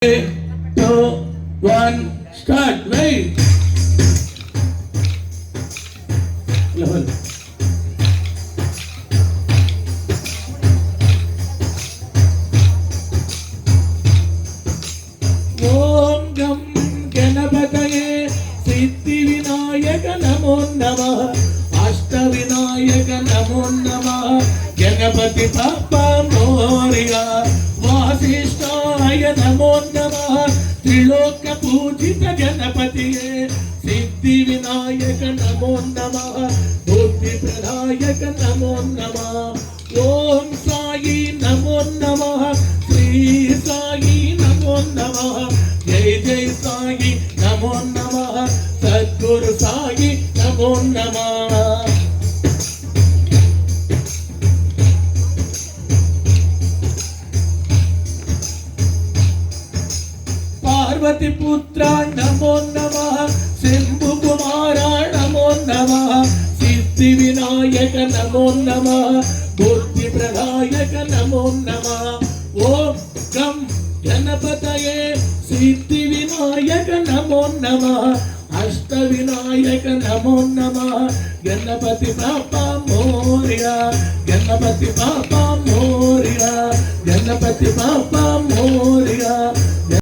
2, 1, start. Wait. Level. ఓం గం గణపతయే సిద్ధి వినాయక నమో నమః అష్ట వినాయక నమో నమః గణపతి బప్పా మోరియా వాసిష్ఠాయ నమో నమః త్రిలోక పూజిత గణపతియే సిద్ధి వినాయక నమో నమః బుద్ధి ప్రదాయక నమో నమః ఓం సాయి నమో నమః శ్రీ సాయి నమో నమః జై జై సాయి నమో నమః సద్గురు సాయి నమో నమః పార్వతి పుత్ర నమో నమః శంభు కుమార నమో నమః సిద్ధి వినాయక నమో నమః బుద్ధి ప్రదాయక నమో నమః ఓం గం గణపతయే సిద్ధి వినాయక నమో నమః అష్ట వినాయక నమో నమః గణపతి బప్పా మోరియా గణపతి బప్పా మోరియా గణపతి బప్పా మోరియా